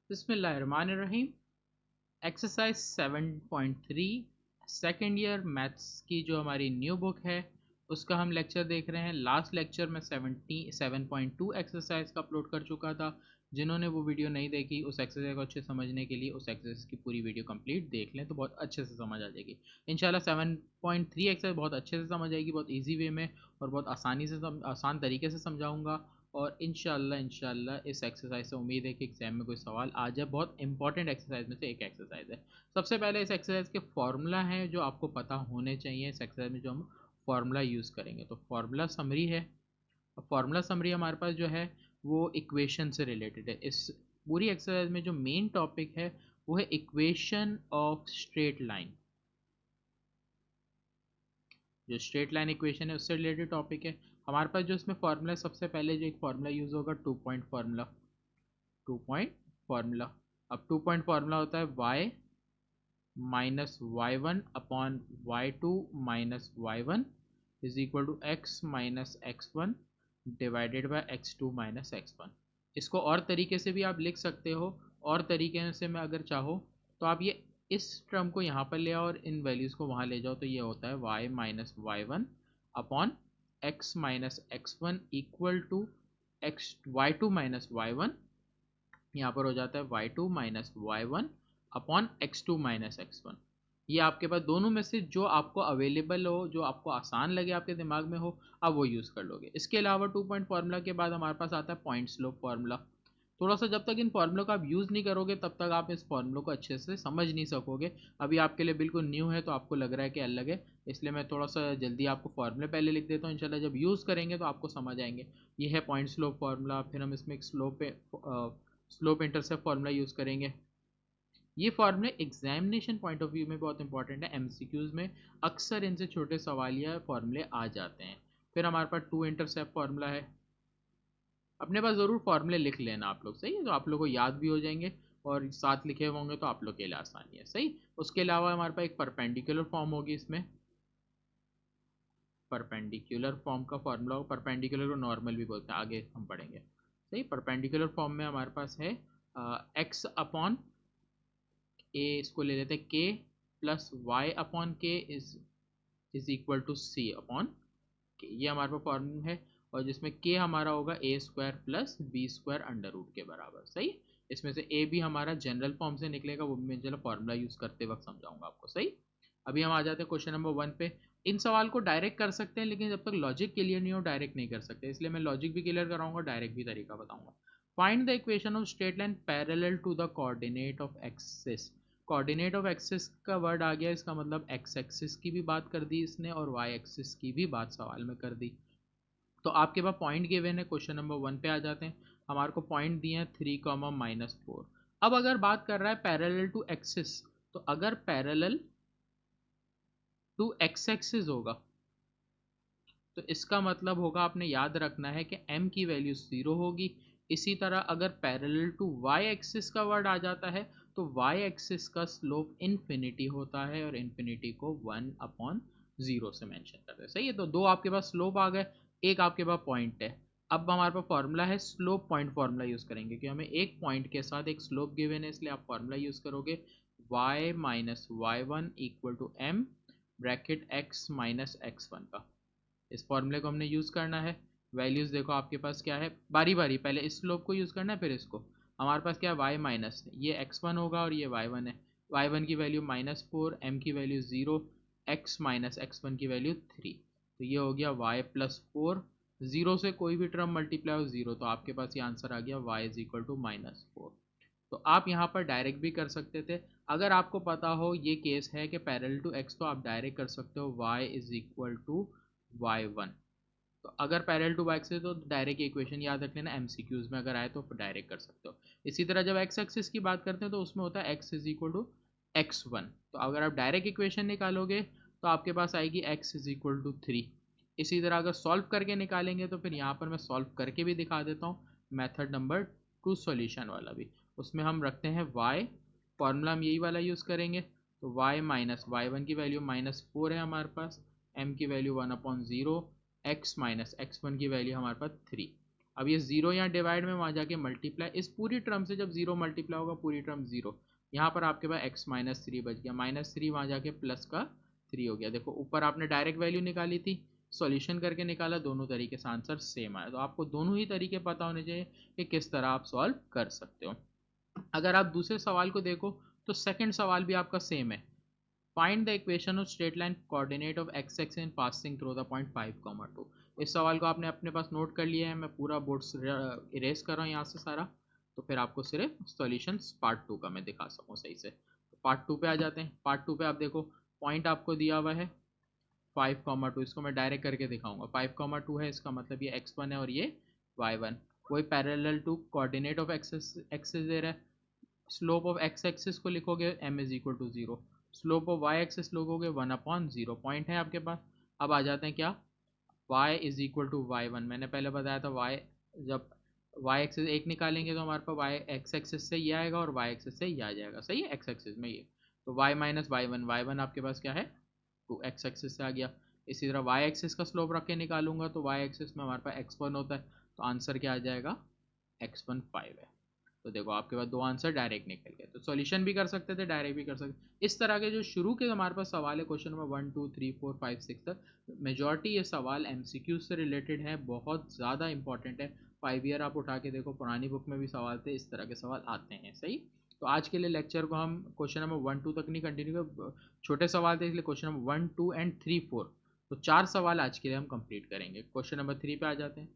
बिस्मिल्लाहिर्रहमानिर्रहीम। Exercise 7.3 second year maths की जो हमारी न्यू बुक है उसका हम लेक्चर देख रहे हैं। लास्ट लेक्चर में 7.2 एक्सरसाइज का अपलोड कर चुका था। जिन्होंने वो वीडियो नहीं देखी, उस एक्सरसाइज को अच्छे समझने के लिए उस एक्सरसाइज की पूरी वीडियो कंप्लीट देख लें तो बहुत अच्छे से समझ आ जाएगी। इंशाल्लाह 7.3 एक्सरसाइज बहुत अच्छे से समझ आएगी, बहुत ईजी वे में और बहुत आसान तरीके से समझाऊंगा। और इंशाल्लाह इस एक्सरसाइज से उम्मीद है कि एग्जाम में कोई सवाल आ जाए। बहुत इंपॉर्टेंट एक्सरसाइज में से एक एक्सरसाइज है। सबसे पहले इस एक्सरसाइज के फॉर्मूला हैं जो आपको पता होने चाहिए। इस एक्सरसाइज में जो हम फॉर्मूला यूज़ करेंगे तो फॉर्मूला समरी है। फॉर्मूला समरी हमारे पास जो है वो इक्वेशन से रिलेटेड है। इस पूरी एक्सरसाइज में जो मेन टॉपिक है वो है इक्वेशन ऑफ स्ट्रेट लाइन। जो स्ट्रेट लाइन इक्वेशन है उससे रिलेटेड टॉपिक है हमारे पास। जो इसमें फॉर्मूला है, सबसे पहले जो एक फॉर्मूला यूज होगा 2 पॉइंट फार्मूला। 2 point formula. अब 2 पॉइंट फार्मूला होता है y minus Y one upon y2 minus Y one is equal to x minus X one divided by x2 minus X one. इसको और तरीके से भी आप लिख सकते हो। और तरीके से मैं अगर चाहो तो आप ये इस टर्म को यहाँ पर ले आओ और इन वैल्यूज़ को वहाँ ले जाओ तो ये होता है y minus Y one upon x minus X one equal to X Y two minus Y one. यहाँ पर हो जाता है y2 minus Y one upon x2 minus X one. ये आपके पास दोनों में से जो आपको अवेलेबल हो, जो आपको आसान लगे, आपके दिमाग में हो, आप वो यूज़ कर लोगे। इसके अलावा 2 पॉइंट फार्मूला के बाद हमारे पास आता है पॉइंट स्लोप फार्मूला। थोड़ा सा जब तक इन फार्मूलों का आप यूज़ नहीं करोगे तब तक आप इस फार्मूलों को अच्छे से समझ नहीं सकोगे। अभी आपके लिए बिल्कुल न्यू है तो आपको लग रहा है कि अलग है, इसलिए मैं थोड़ा सा जल्दी आपको फार्मूले पहले लिख देता हूँ। इंशाल्लाह जब यूज़ करेंगे तो आपको समझ आएंगे। ये है पॉइंट स्लोप फार्मूला। फिर हम इसमें एक स्लोप इंटरसेप्ट फार्मूला यूज़ करेंगे। ये फार्मूले एग्जामिनेशन पॉइंट ऑफ व्यू में बहुत इंपॉर्टेंट है। एमसीक्यूज में अक्सर इनसे छोटे सवाल या फार्मूले आ जाते हैं। फिर हमारे पास टू इंटरसेप्ट फार्मूला है। अपने पास ज़रूर फार्मूले लिख लेना आप लोग, सही है, तो आप लोग को याद भी हो जाएंगे और साथ लिखे हुए होंगे तो आप लोग के लिए आसानी है, सही। उसके अलावा हमारे पास एक परपेंडिकुलर फॉर्म होगी। इसमें परपेंडिकुलर फॉर्म का फार्मूला, परपेंडिकुलर को नॉर्मल भी बोलते हैं, आगे हम पढ़ेंगे, सही। परपेंडिकुलर फॉर्म में हमारे पास है एक्स अपॉन ए, इसको ले लेते हैं K plus Y upon K is equal to C upon K. ये हमारे पास फॉर्मूला है और जिसमें के हमारा होगा A square plus B square under root के बराबर, सही। इसमें से ए भी हमारा जनरल फॉर्म से निकलेगा, वो भी मैं चलो फार्मूला यूज करते वक्त समझाऊंगा आपको, सही। अभी हम आ जाते हैं क्वेश्चन नंबर 1 पे। इन सवाल को डायरेक्ट कर सकते हैं लेकिन जब तक लॉजिक क्लियर नहीं हो डायरेक्ट नहीं कर सकते, इसलिए मैं लॉजिक भी क्लियर कराऊंगा, डायरेक्ट भी तरीका बताऊंगा। Find the equation of straight line parallel to the coordinate of axis. Coordinate of axis का वर्ड आ गया, इसका मतलब एक्स एक्सिस की भी बात कर दी इसने और वाई एक्सिस की भी बात सवाल में कर दी। तो आपके पास पॉइंट गिवन है। क्वेश्चन नंबर 1 पे आ जाते हैं। हमारे को पॉइंट दिए हैं 3, -4। अब अगर बात कर रहा है पैरेलल टू एक्सिस, तो अगर पैरेलल टू एक्स एक्सिस होगा तो इसका मतलब होगा, आपने याद रखना है कि m की वैल्यू 0 होगी। इसी तरह अगर पैरेलल टू y एक्सिस का वर्ड आ जाता है तो y एक्सिस का स्लोप इन्फिनिटी होता है और इन्फिनिटी को 1/0 से मेंशन करते हैं, सही है। तो दो आपके पास स्लोप आ गए, एक आपके पास पॉइंट है। अब हमारे पास फॉर्मूला है स्लोप पॉइंट फॉर्मूला यूज करेंगे कि हमें एक पॉइंट के साथ एक स्लोप गिवन है, इसलिए आप फॉर्मूला यूज करोगे y minus Y one equal to M bracket x minus X one का। इस फॉर्मूले को हमने यूज़ करना है। वैल्यूज़ देखो आपके पास क्या है, बारी बारी पहले इस स्लोप को यूज़ करना है फिर इसको। हमारे पास क्या है, y माइनस, ये x1 होगा और ये y1 है। y1 की वैल्यू -4, m की वैल्यू 0, x माइनस x1 की वैल्यू 3। तो ये हो गया y प्लस 4। 0 से कोई भी टर्म मल्टीप्लाई हो 0, तो आपके पास ये आंसर आ गया y इज इक्वल टू -4। तो आप यहाँ पर डायरेक्ट भी कर सकते थे। अगर आपको पता हो ये केस है कि पैरेलल टू x, तो आप डायरेक्ट कर सकते हो y is equal to y1। तो अगर पैरेलल टू y एक्सिस तो डायरेक्ट इक्वेशन याद रख लेना, एमसीक्यूज में अगर आए तो डायरेक्ट कर सकते हो। इसी तरह जब x एक्सिस की बात करते हैं तो उसमें होता है x is equal to x1। तो अगर आप डायरेक्ट इक्वेशन निकालोगे तो आपके पास आएगी x इज इक्वल टू 3। इसी तरह अगर सॉल्व करके निकालेंगे तो फिर यहाँ पर मैं सॉल्व करके भी दिखा देता हूँ, मेथड नंबर 2 सॉल्यूशन वाला भी। उसमें हम रखते हैं y, फॉर्मूला हम यही वाला यूज़ करेंगे। तो y माइनस वाई वन की वैल्यू -4 है हमारे पास, m की value 1/0, x minus X one की वैल्यू हमारे पास 3। अब ये जीरो यहाँ डिवाइड में वहाँ जाके मल्टीप्लाई, इस पूरी टर्म से जब जीरो मल्टीप्लाई होगा पूरी टर्म जीरो, यहाँ पर आपके पास x माइनस थ्री बच गया, माइनस थ्री वहाँ जाके प्लस का थ्री हो गया। देखो ऊपर आपने डायरेक्ट वैल्यू निकाली थी, सॉल्यूशन करके निकाला, दोनों तरीके से आंसर सेम आया। तो आपको दोनों ही तरीके पता होने चाहिए कि किस तरह आप सॉल्व कर सकते हो। अगर आप दूसरे सवाल को देखो तो सेकंड सवाल भी आपका सेम है। Find the equation of straight line coordinate of x x in passing through the point 5, 2। इस सवाल को आपने अपने पास नोट कर लिया है, मैं पूरा बोर्ड इरेज कर रहा हूँ यहाँ से सारा, तो फिर आपको सिर्फ सॉल्यूशन पार्ट 2 का मैं दिखा सकूँ सही से। तो पार्ट 2 पे आ जाते हैं। पार्ट 2 पे आप देखो पॉइंट आपको दिया हुआ है 5, 2, इसको मैं डायरेक्ट करके दिखाऊंगा। 5, 2 है, इसका मतलब ये x1 है और ये y1। वही parallel to coordinate of axes दे रहा है। स्लोप ऑफ एक्स एक्सिस को लिखोगे m is equal to 0, slope of y axis लिखोगे 1/0। पॉइंट है आपके पास। अब आ जाते हैं क्या, y is equal to y1। मैंने पहले बताया था y, जब y एक्सिस एक निकालेंगे तो हमारे पास y एक्स एक्सिस से ये आएगा और y एक्सिस से ये आ जाएगा, सही है, x एक्सिस में ये। तो y माइनस y1 आपके पास क्या है, टू एक्स एक्सिस से आ गया। इसी तरह y एक्सिस का स्लोप रख के निकालूंगा तो y एक्सिस में हमारे पास x1 होता है, तो आंसर क्या आ जाएगा, x1 5 है। तो देखो आपके पास दो आंसर डायरेक्ट निकल गए। तो सॉल्यूशन भी कर सकते थे, डायरेक्ट भी कर सकते। इस तरह के जो शुरू के हमारे पास सवाल है क्वेश्चन नंबर 1 2 3 4 5 6 तक, मेजॉरिटी ये सवाल एमसीक्यू से रिलेटेड है, बहुत ज़्यादा इंपॉर्टेंट है। 5 ईयर आप उठा के देखो, पुरानी बुक में भी सवाल थे, इस तरह के सवाल आते हैं, सही। तो आज के लिए लेक्चर को हम क्वेश्चन नंबर 1 2 तक नहीं कंटिन्यू कर, छोटे सवाल थे इसलिए क्वेश्चन नंबर 1 2 एंड 3 4, तो 4 सवाल आज के लिए हम कंप्लीट करेंगे। क्वेश्चन नंबर 3 पे आ जाते हैं।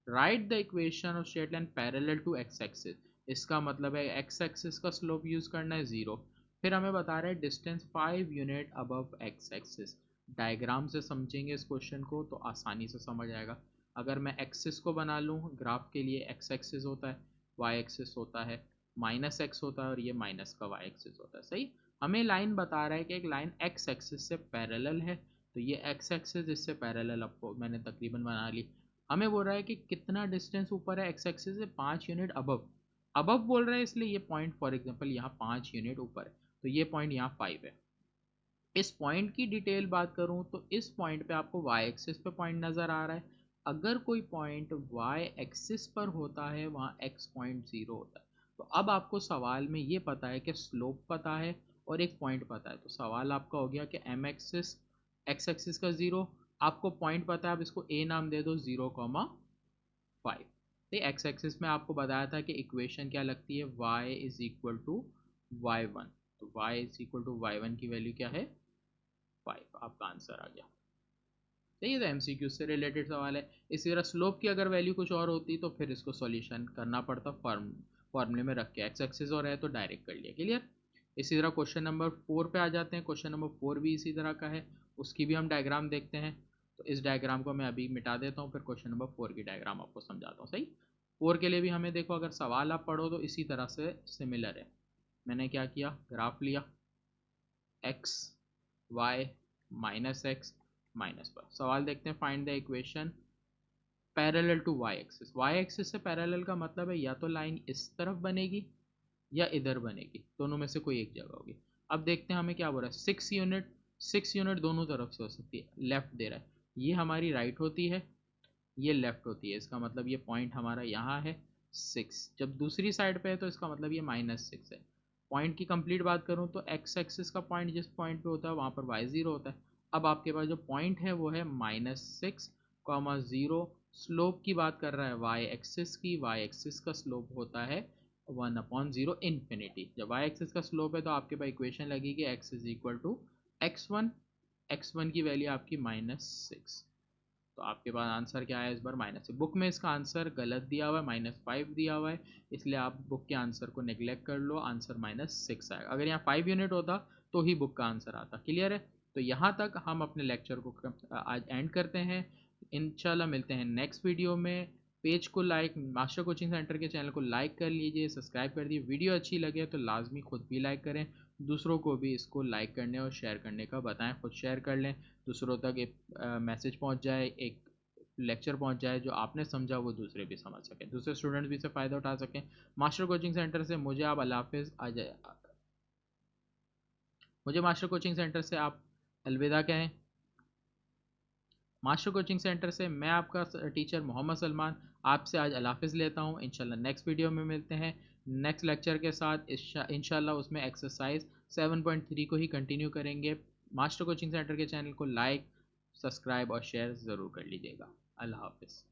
Write the equation of straight line parallel to X axis. इसका मतलब है एक्स एक्सिस का स्लोप यूज करना है 0। फिर हमें बता रहा है distance 5 unit above X axis. Diagram से समझेंगे इस क्वेश्चन को तो आसानी से समझ आएगा। अगर मैं एक्सिस को बना लूँ ग्राफ के लिए, एक्स एक्सिस होता है, वाई एक्सिस होता है, माइनस एक्स होता है और ये माइनस का वाई एक्सिस होता है, सही। हमें लाइन बता रहा है कि एक लाइन एक्स एक्सिस से पैरेलल है, तो ये एक्स एक्सिस इससे पैरेलल आपको मैंने तकरीबन बना ली। हमें बोल रहा है कि कितना डिस्टेंस ऊपर है एक्स एक्सिस से, 5 यूनिट अबव। अबव बोल रहा है इसलिए ये पॉइंट फॉर एग्जांपल यहाँ 5 यूनिट ऊपर है, तो ये पॉइंट यहाँ 5 है। इस पॉइंट की डिटेल बात करूँ तो इस पॉइंट पे आपको y एक्सिस पे पॉइंट नज़र आ रहा है। अगर कोई पॉइंट y एक्सिस पर होता है वहाँ x पॉइंट 0 होता है। तो अब आपको सवाल में ये पता है कि स्लोप पता है और एक पॉइंट पता है, तो सवाल आपका हो गया कि m एक्सिस x एक्सिस का 0, आपको पॉइंट पता है, आप इसको a नाम दे दो 0,5। तो एक्स एक्सिस में आपको बताया था कि इक्वेशन क्या लगती है, y is equal to y1। तो y is equal to y1 की वैल्यू क्या है, 5। आपका आंसर आ गया। सही है, तो एमसीक्यू से रिलेटेड सवाल है। इसी तरह स्लोप की अगर वैल्यू कुछ और होती तो फिर इसको सॉल्यूशन करना पड़ता, फॉर्मूले में रख के, एक्स एक्सिस और है तो डायरेक्ट कर लिया, क्लियर। इसी तरह क्वेश्चन नंबर 4 पे आ जाते हैं। क्वेश्चन नंबर 4 भी इसी तरह का है, उसकी भी हम डायग्राम देखते हैं। तो इस डायग्राम को मैं अभी मिटा देता हूँ, फिर क्वेश्चन नंबर 4 की डायग्राम आपको समझाता हूँ, सही। 4 के लिए भी हमें देखो, अगर सवाल आप पढ़ो तो इसी तरह से सिमिलर है। मैंने क्या किया, ग्राफ लिया, X Y minus X minus पर। सवाल देखते हैं, find the equation parallel to Y axis. Y axis से पैरेलल का मतलब है या तो लाइन इस तरफ बनेगी या इधर बनेगी, दोनों में से कोई एक जगह होगी। अब देखते हैं हमें क्या बोल रहा है, 6 यूनिट, 6 यूनिट दोनों तरफ से हो सकती है, लेफ्ट दे रहा है, ये हमारी राइट होती है, ये लेफ्ट होती है। इसका मतलब ये पॉइंट हमारा यहाँ है 6, जब दूसरी साइड पे है तो इसका मतलब ये -6 है। पॉइंट की कंप्लीट बात करूँ तो एक्स एक्सिस का पॉइंट जिस पॉइंट पे होता है वहाँ पर y0 होता है। अब आपके पास जो पॉइंट है वो है -6, 0। स्लोप की बात कर रहा है y एक्सिस की, y एक्सिस का स्लोप होता है 1/0 इन्फिनिटी। जब y एक्सिस का स्लोप है तो आपके पास इक्वेशन लगेगी x is equal to x1, x1 की वैल्यू आपकी -6। तो आपके पास आंसर क्या है इस बार, -6। बुक में इसका आंसर गलत दिया हुआ है, -5 दिया हुआ है, इसलिए आप बुक के आंसर को नेग्लेक्ट कर लो, आंसर -6 आएगा। अगर यहाँ 5 यूनिट होता तो ही बुक का आंसर आता, क्लियर है। तो यहाँ तक हम अपने लेक्चर को आज एंड करते हैं। इंशाल्लाह मिलते हैं नेक्स्ट वीडियो में। पेज को लाइक, मास्टर कोचिंग सेंटर के चैनल को लाइक कर लीजिए, सब्सक्राइब कर दीजिए। वीडियो अच्छी लगे तो लाजमी खुद भी लाइक करें, दूसरों को भी इसको लाइक करने और शेयर करने का बताएं, खुद शेयर कर लें, दूसरों तक एक मैसेज पहुंच जाए, एक लेक्चर पहुंच जाए, जो आपने समझा वो दूसरे भी समझ सकें, दूसरे स्टूडेंट्स भी इससे फ़ायदा उठा सकें। मास्टर कोचिंग सेंटर से मुझे आप अल्लाह हाफिज़ आ जाए, मुझे मास्टर कोचिंग सेंटर से आप अलविदा कहें। मास्टर कोचिंग सेंटर से मैं आपका टीचर मोहम्मद सलमान आपसे आज अल्लाह हाफ़िज़ लेता हूँ। इंशाल्लाह नेक्स्ट वीडियो में मिलते हैं नेक्स्ट लेक्चर के साथ। इंशाल्लाह उसमें एक्सरसाइज 7.3 को ही कंटिन्यू करेंगे। मास्टर कोचिंग सेंटर के चैनल को लाइक, सब्सक्राइब और शेयर ज़रूर कर लीजिएगा। अल्लाह हाफ़िज़।